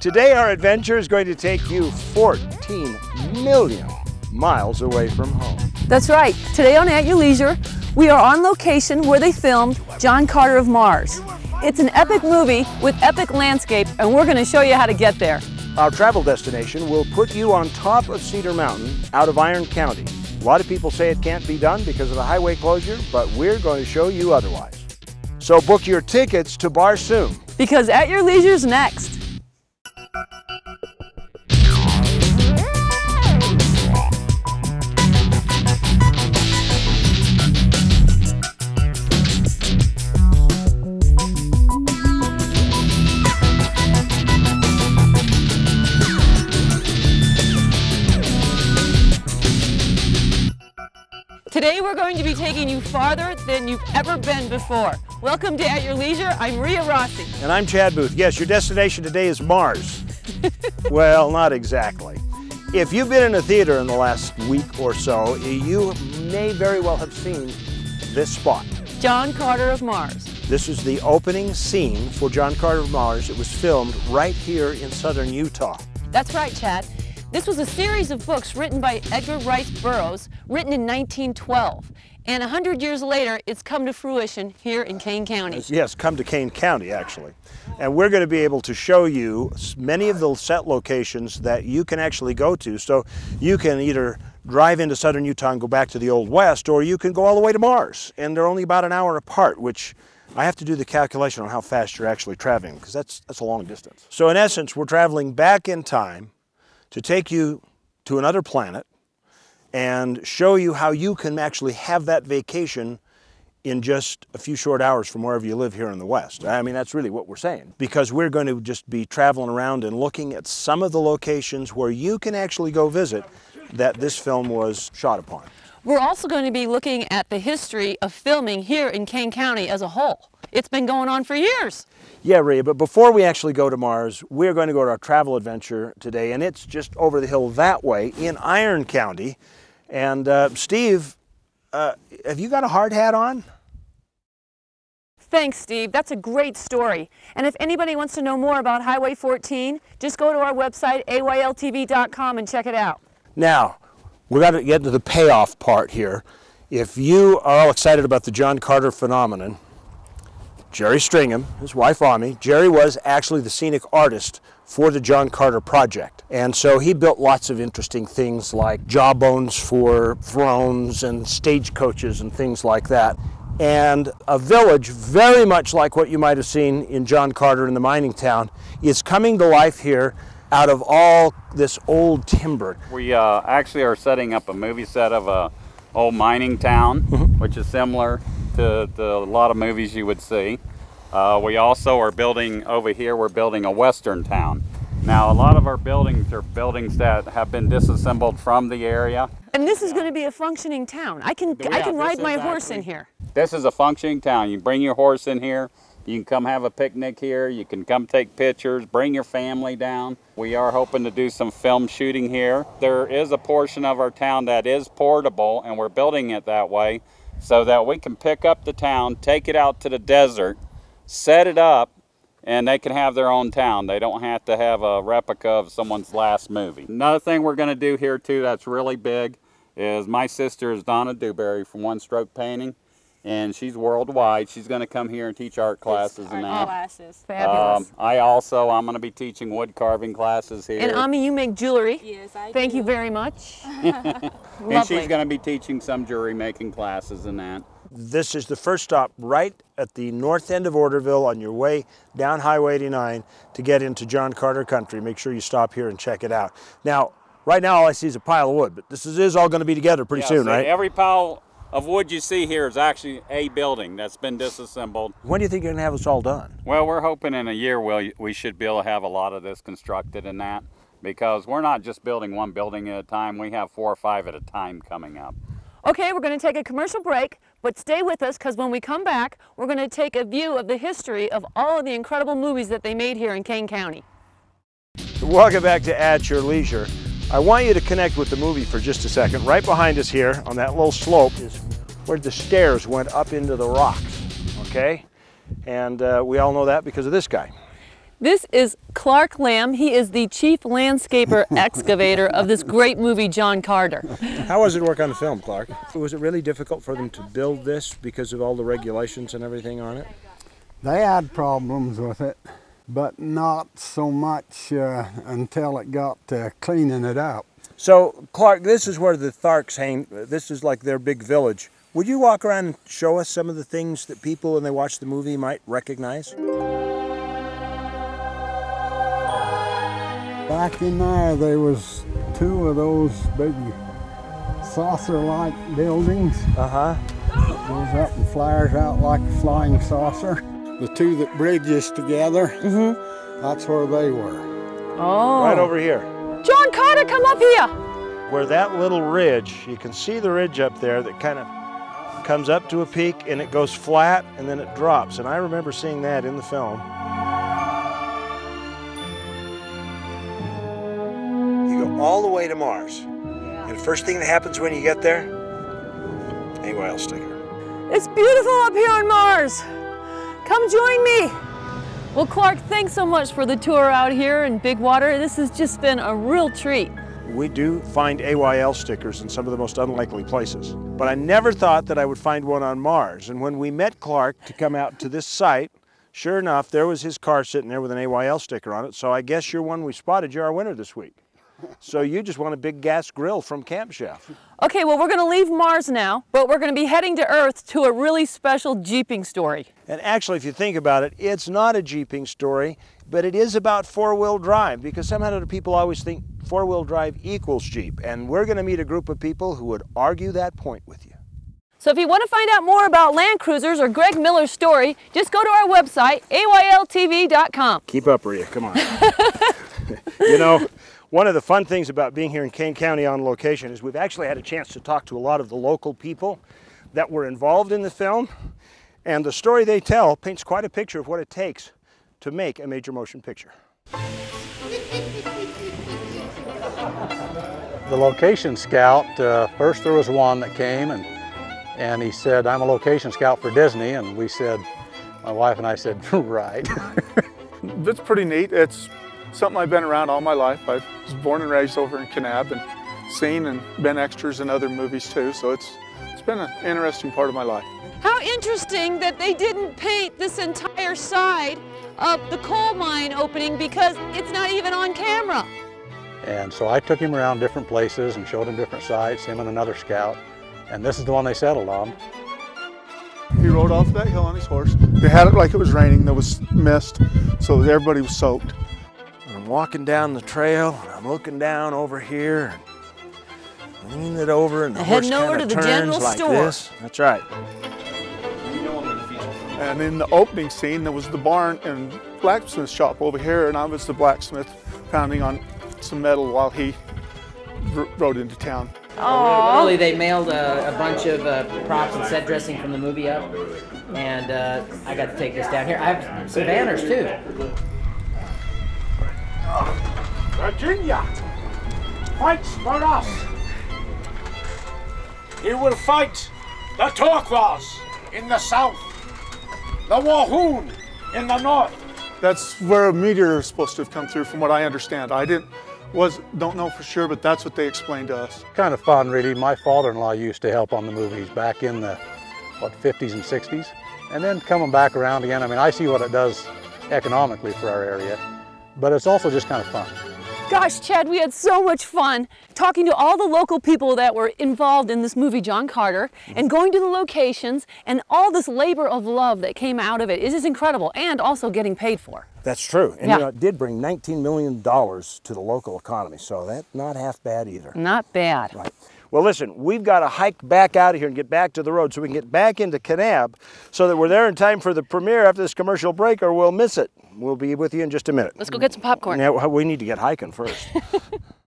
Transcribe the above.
Today our adventure is going to take you 14 million miles away from home. That's right. Today on At Your Leisure, we are on location where they filmed John Carter of Mars. It's an epic movie with epic landscape, and we're going to show you how to get there. Our travel destination will put you on top of Cedar Mountain out of Iron County. A lot of people say it can't be done because of the highway closure, but we're going to show you otherwise. So book your tickets to Barsoom. Because At Your Leisure's next. Today we're going to be taking you farther than you've ever been before. Welcome to At Your Leisure. I'm Rhea Rossi. And I'm Chad Booth. Yes, your destination today is Mars. Well, not exactly. If you've been in a theater in the last week or so, you may very well have seen this spot. John Carter of Mars. This is the opening scene for John Carter of Mars. It was filmed right here in southern Utah. That's right, Chad. This was a series of books written by Edgar Rice Burroughs, written in 1912. And 100 years later, it's come to fruition here in Kane County. Yes, come to Kane County, actually. And we're going to be able to show you many of the set locations that you can actually go to. So you can either drive into southern Utah and go back to the Old West, or you can go all the way to Mars. And they're only about an hour apart, which I have to do the calculation on how fast you're actually traveling, because that's a long distance. So in essence, we're traveling back in time to take you to another planet and show you how you can actually have that vacation in just a few short hours from wherever you live here in the West. I mean, that's really what we're saying, because we're going to just be traveling around and looking at some of the locations where you can actually go visit that this film was shot upon. We're also going to be looking at the history of filming here in Kane County as a whole. It's been going on for years. Yeah, Rhea, but before we actually go to Mars, we're going to go to our travel adventure today, and it's just over the hill that way in Iron County. And Steve, have you got a hard hat on? Thanks, Steve. That's a great story. And if anybody wants to know more about Highway 14, just go to our website, ayltv.com, and check it out. Now, we've got to get to the payoff part here. If you are all excited about the John Carter phenomenon, Jerry Stringham, his wife Ami, Jerry was actually the scenic artist for the John Carter project. And so he built lots of interesting things like jawbones for thrones and stagecoaches and things like that. And a village very much like what you might have seen in John Carter in the mining town is coming to life here out of all this old timber. We actually are setting up a movie set of a old mining town, which is similar to a lot of movies you would see. We also are building over here, we're building a western town. Now a lot of our buildings are buildings that have been disassembled from the area. And this is going to be a functioning town. I can ride my horse in here. This is a functioning town. You bring your horse in here, you can come have a picnic here, you can come take pictures, bring your family down. We are hoping to do some film shooting here. There is a portion of our town that is portable, and we're building it that way so that we can pick up the town, take it out to the desert, set it up, and they can have their own town. They don't have to have a replica of someone's last movie. Another thing we're going to do here too that's really big is my sister is Donna Dewberry from One Stroke Painting, and she's worldwide. She's going to come here and teach art classes and that. Classes. Fabulous. I'm going to be teaching wood carving classes here. And Ami, you make jewelry. Yes, I do. Thank you very much. And she's going to be teaching some jewelry making classes and that. This is the first stop right at the north end of Orderville on your way down Highway 89 to get into John Carter country. Make sure you stop here and check it out. Now, right now all I see is a pile of wood, but this is all going to be together pretty soon, right? Every pile of wood you see here is actually a building that's been disassembled. When do you think you're going to have this all done? Well, we're hoping in a year we should be able to have a lot of this constructed and that, because we're not just building one building at a time. We have 4 or 5 at a time coming up. Okay, we're going to take a commercial break, but stay with us because when we come back, we're going to take a view of the history of all of the incredible movies that they made here in Kane County. Welcome back to At Your Leisure. I want you to connect with the movie for just a second. Right behind us here on that little slope is where the stairs went up into the rocks, okay? And we all know that because of this guy. This is Clark Lamb. He is the chief landscaper excavator of this great movie, John Carter. How was it work on the film, Clark? Was it really difficult for them to build this because of all the regulations and everything on it? They had problems with it, but not so much until it got to cleaning it up. So, Clark, this is where the Tharks hang. This is like their big village. Would you walk around and show us some of the things that people, when they watch the movie, might recognize? Back in there was two of those big saucer-like buildings. Uh-huh. Goes up and flares out like a flying saucer. The two that bridges together, that's where they were. Oh. Right over here. John Carter, come up here. Where that little ridge, you can see the ridge up there that kind of comes up to a peak and it goes flat and then it drops. And I remember seeing that in the film. You go all the way to Mars. And the first thing that happens when you get there, AYL sticker. It's beautiful up here on Mars. Come join me. Well, Clark, thanks so much for the tour out here in Big Water. This has just been a real treat. We do find AYL stickers in some of the most unlikely places. But I never thought that I would find one on Mars. And when we met Clark to come out to this site, sure enough, there was his car sitting there with an AYL sticker on it. So I guess you're one we spotted. You're our winner this week. So you just won a big gas grill from Camp Chef. Okay, well, we're going to leave Mars now, but we're going to be heading to Earth to a really special Jeeping story. And actually, if you think about it, it's not a Jeeping story, but it is about four-wheel drive, because somehow people always think four-wheel drive equals Jeep. And we're going to meet a group of people who would argue that point with you. So if you want to find out more about Land Cruisers or Greg Miller's story, just go to our website, ayltv.com. Keep up, Rhea, come on. You know, one of the fun things about being here in Kane County on location is we've actually had a chance to talk to a lot of the local people that were involved in the film, and the story they tell paints quite a picture of what it takes to make a major motion picture. The location scout, first there was one that came and he said, I'm a location scout for Disney, and we said, my wife and I said, right. It's pretty neat. It's something I've been around all my life. I was born and raised over in Kanab and seen and been extras in other movies too, so it's been an interesting part of my life. How interesting that they didn't paint this entire side of the coal mine opening because it's not even on camera. And so I took him around different places and showed him different sites, him and another scout, and this is the one they settled on. He rode off that hill on his horse. They had it like it was raining. There was mist, so everybody was soaked. I'm walking down the trail, and I'm looking down over here, and leaning it over, and the horse kind of turns like this. That's right. And in the opening scene, there was the barn and blacksmith shop over here, and I was the blacksmith pounding on some metal while he rode into town. Literally, they mailed a bunch of props and set dressing from the movie up, and I got to take this down here. I have some banners too. Virginia fights for us. He will fight the Torquoise in the south, the Wahoon in the north. That's where a meteor is supposed to have come through, from what I understand. I don't know for sure, but that's what they explained to us. Kind of fun, really. My father-in-law used to help on the movies back in the, 50s and 60s. And then coming back around again, I mean, I see what it does economically for our area, but it's also just kind of fun. Gosh, Chad, we had so much fun talking to all the local people that were involved in this movie, John Carter, and going to the locations and all this labor of love that came out of it. It is incredible, and also getting paid for. That's true. And Yeah. you know, it did bring $19 million to the local economy, so that's not half bad either. Not bad. Right. Well, listen, we've got to hike back out of here and get back to the road so we can get back into Kanab so that we're there in time for the premiere after this commercial break, or we'll miss it. We'll be with you in just a minute. Let's go get some popcorn. Yeah, we need to get hiking first.